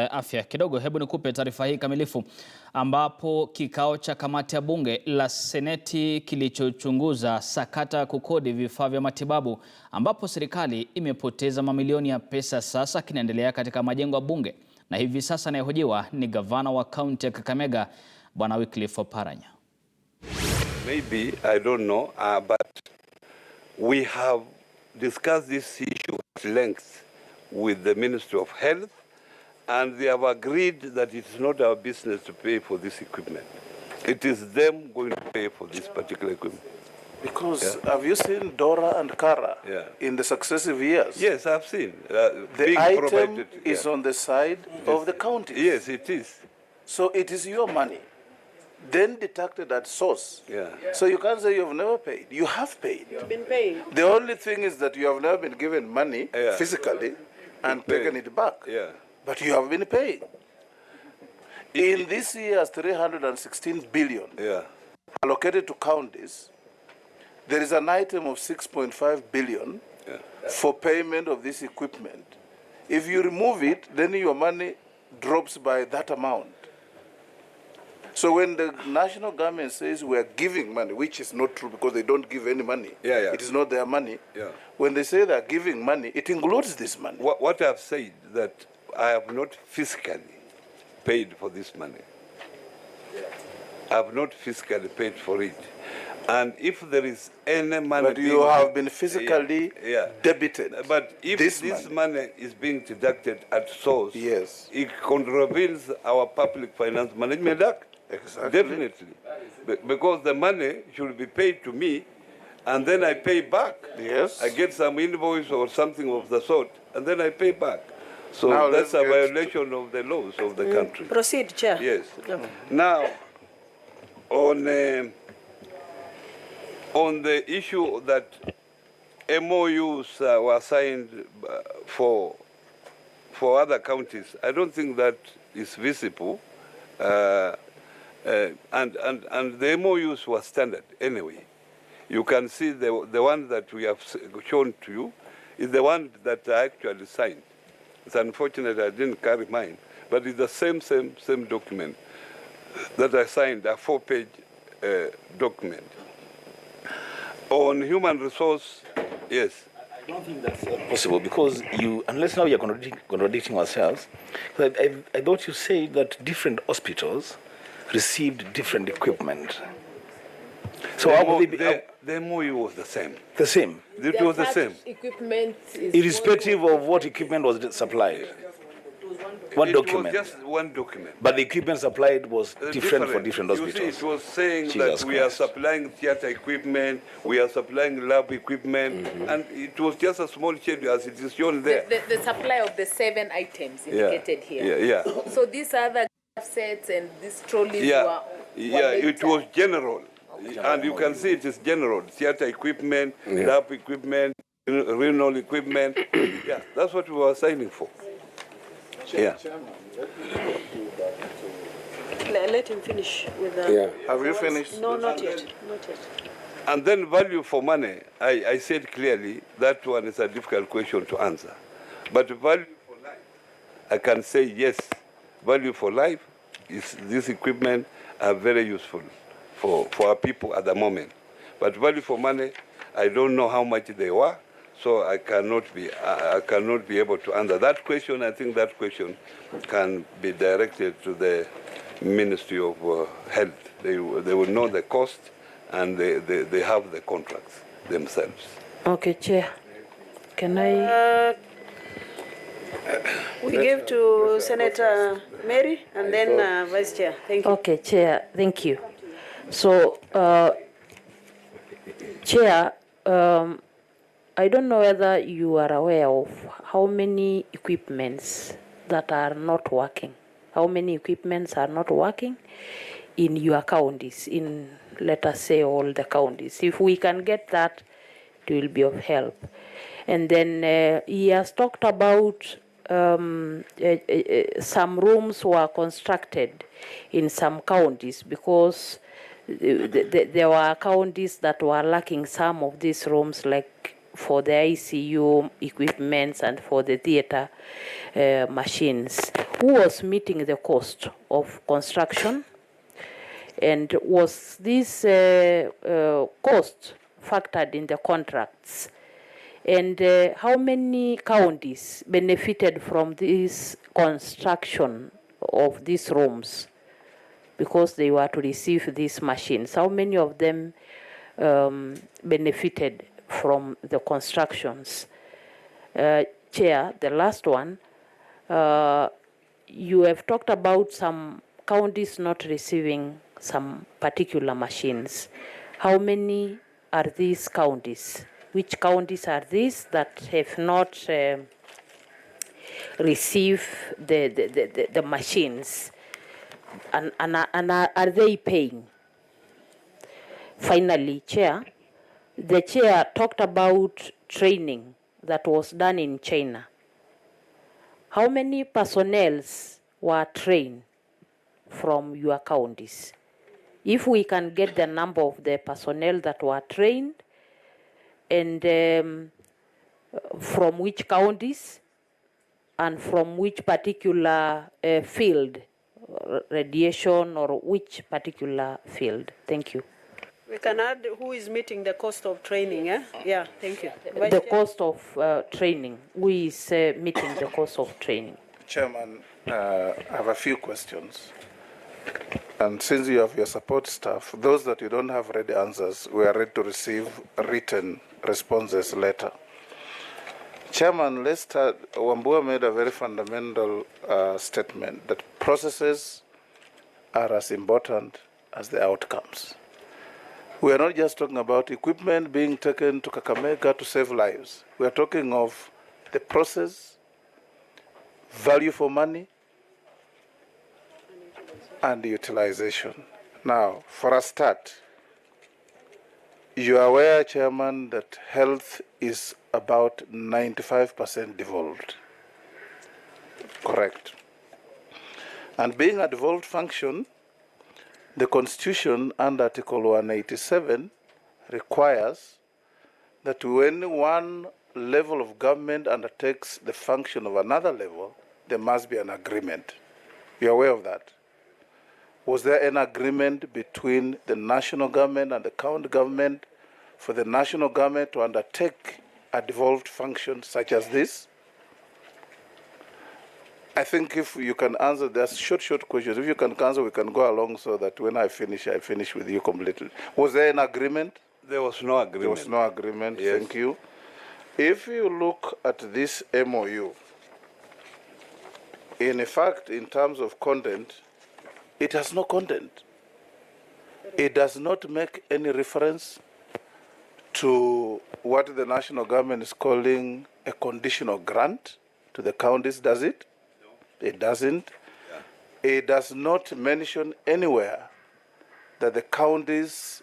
Afya kidogo, hebu nikupe taarifa hii kamilifu, ambapo kikao cha kamati ya bunge la seneti kilichochunguza sakata kukodi vifaa vya matibabu ambapo serikali imepoteza mamilioni ya pesa sasa kinaendelea katika majengo ya bunge, na hivi sasa anayehojiwa ni gavana wa kaunti ya Kakamega Bwana Oparanya. Maybe, I don't know, but we have discussed this issue at length with the Ministry of Health, and they have agreed that it's not our business to pay for this equipment. It is them going to pay for this particular equipment. Because have you seen Dora and Kara in the successive years? Yes, I've seen. The item is on the side of the county. Yes, it is. So it is your money, then deducted at source. So you can't say you have never paid. You have paid. You've been paying. The only thing is that you have never been given money physically and taken it back. But you have been paying. In this year's 316 billion allocated to counties, there is an item of 6.5 billion for payment of this equipment. If you remove it, then your money drops by that amount. So when the national government says we are giving money, which is not true because they don't give any money, it is not their money. When they say they are giving money, it includes this money. What I have said that I have not physically paid for this money. I have not physically paid for it. And if there is any money... But you have been physically debited. But if this money is being deducted at source, it contravenes our Public Finance Management Act. Exactly. Definitely. Because the money should be paid to me, and then I pay back. I get some invoice or something of the sort, and then I pay back. So now that's a violation of the laws of the country. Proceed, Chair. Yes. Now, on the issue that MOUs were signed for other counties, I don't think that is visible. And the MOUs were standard anyway. You can see the one that we have shown to you is the one that I actually signed. It's unfortunate I didn't carry mine, but it's the same document that I signed, a 4-page document. On human resource, yes. I don't think that's possible because unless now you're contradicting ourselves. I thought you said that different hospitals received different equipment. So the MOU was the same. The same? It was the same. Equipment is irrespective of what equipment was supplied? One document? It was just one document. But the equipment supplied was different for different hospitals? You see, it was saying that we are supplying theater equipment, we are supplying lab equipment, and it was just a small schedule as it is shown there. The supply of the 7 items indicated here. So these other sets and these trolleys were it was general. And you can see it is general. Theater equipment, lab equipment, renal equipment. That's what we were signing for. Let him finish with the... Have you finished? No, not yet. Not yet. And then value for money, I said clearly, that one is a difficult question to answer. But value for life, I can say yes. Value for life is this equipment are very useful for our people at the moment. But value for money, I don't know how much they were, so I cannot be able to answer that question. I think that question can be directed to the Ministry of Health. They will know the cost, and they have the contracts themselves. Okay, Chair. Can I... we give to Senator Mary and then Vice Chair. Thank you. Okay, Chair. Thank you. So, Chair, I don't know whether you are aware of how many equipments that are not working. How many equipments are not working in your counties, in, let us say, all the counties. If we can get that, it will be of help. And then he has talked about some rooms were constructed in some counties because there were counties that were lacking some of these rooms, like for the ICU equipments and for the theater machines. who was meeting the cost of construction, and was this cost factored in the contracts? And how many counties benefited from this construction of these rooms because they were to receive these machines? How many of them benefited from the constructions? Chair, the last one, you have talked about some counties not receiving some particular machines. How many are these counties? Which counties are these that have not received the machines? And are they paying? Finally, Chair, the Chair talked about training that was done in China. How many personnel were trained from your counties? If we can get the number of the personnel that were trained, and from which counties, and from which particular field, radiation, or which particular field? Thank you. We can add who is meeting the cost of training, eh? Yeah, thank you. The cost of training. Who is meeting the cost of training? Chairman, I have a few questions. And since you have your support staff, those that you don't have ready answers, we are ready to receive written responses later. Chairman, let's start. Wambua made a very fundamental statement that processes are as important as the outcomes. We are not just talking about equipment being taken to Kakamega to save lives. We are talking of the process, value for money, and utilization. Now, for a start, you are aware, Chairman, that health is about 95% devolved. Correct. And being a devolved function, the Constitution under Article 187 requires that when one level of government undertakes the function of another level, there must be an agreement. You're aware of that? Was there an agreement between the national government and the county government for the national government to undertake a devolved function such as this? I think if you can answer, there's short questions. If you can answer, we can go along so that when I finish with you completely. Was there an agreement? There was no agreement. There was no agreement, yes. Thank you. If you look at this MOU, in fact, in terms of content, it has no content. It does not make any reference to what the national government is calling a conditional grant to the counties, does it? No. It doesn't. Yeah. It does not mention anywhere that the counties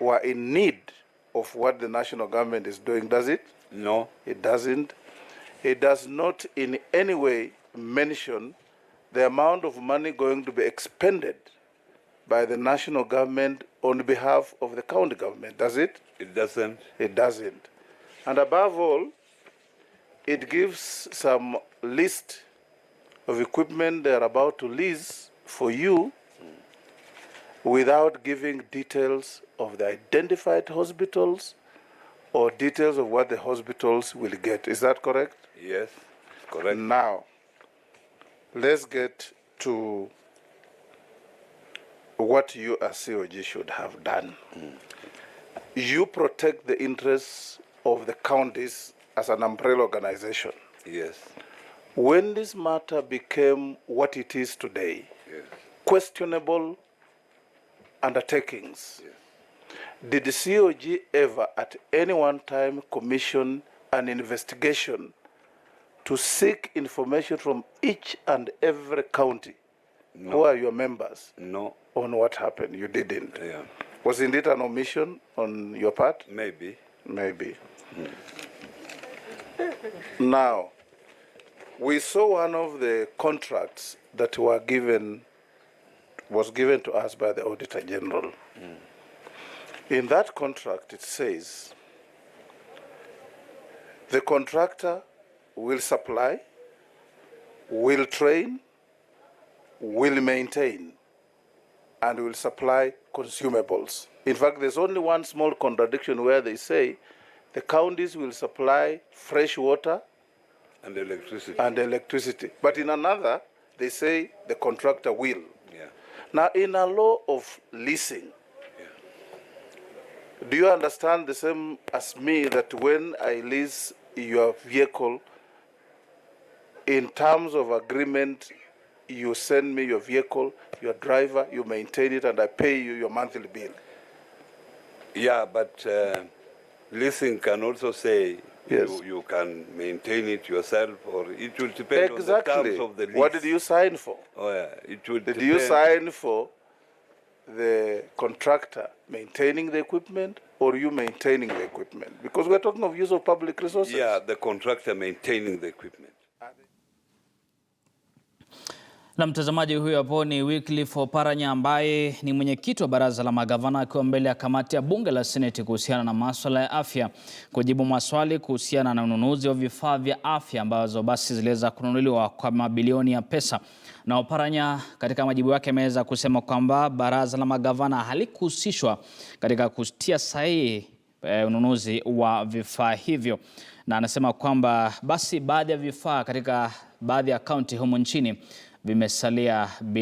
were in need of what the national government is doing, does it? No. It doesn't. It does not in any way mention the amount of money going to be expended by the national government on behalf of the county government, does it? It doesn't. It doesn't. And above all, it gives some list of equipment they're about to lease for you without giving details of the identified hospitals or details of what the hospitals will get. Is that correct? Yes, correct. Now, let's get to what you as COG should have done. You protect the interests of the counties as an umbrella organization. Yes. When this matter became what it is today, yes, questionable undertakings, yes, did the COG ever at any one time commission an investigation to seek information from each and every county? No. Who are your members? No. On what happened? You didn't. Yeah. Was indeed an omission on your part? Maybe. Maybe. Now, we saw one of the contracts that was given to us by the Auditor General. In that contract, it says the contractor will supply, will train, will maintain and will supply consumables. In fact, there's only one small contradiction where they say the counties will supply fresh water and electricity. But in another, they say the contractor will. Yeah. Now, in a law of leasing, do you understand the same as me that when I lease your vehicle, in terms of agreement, you send me your vehicle, your driver, you maintain it, and I pay you your monthly bill? Yeah, but leasing can also say yes, you can maintain it yourself, or it will depend on the terms of the lease. What did you sign for? Oh, yeah. Did you sign for the contractor maintaining the equipment, or you maintaining the equipment? Because we're talking of use of public resources. Yeah, the contractor maintaining the equipment. Na mtazamaji, huyu hapo ni Wycliffe Oparanya ambaye ni mwenyekiti wa baraza la magavana, akiwa mbele ya kamati ya bunge la seneti kuhusiana na masuala ya afya, kujibu maswali kuhusiana na ununuzi wa vifaa vya afya ambazo basi ziliweza kununuliwa kwa mabilioni ya pesa. Na Oparanya katika majibu yake ameweza kusema kwamba baraza la magavana halikuhusishwa katika kutia sahihi ununuzi wa vifaa hivyo, na anasema kwamba basi baadhi ya vifaa katika baadhi ya kaunti humu nchini vimesalia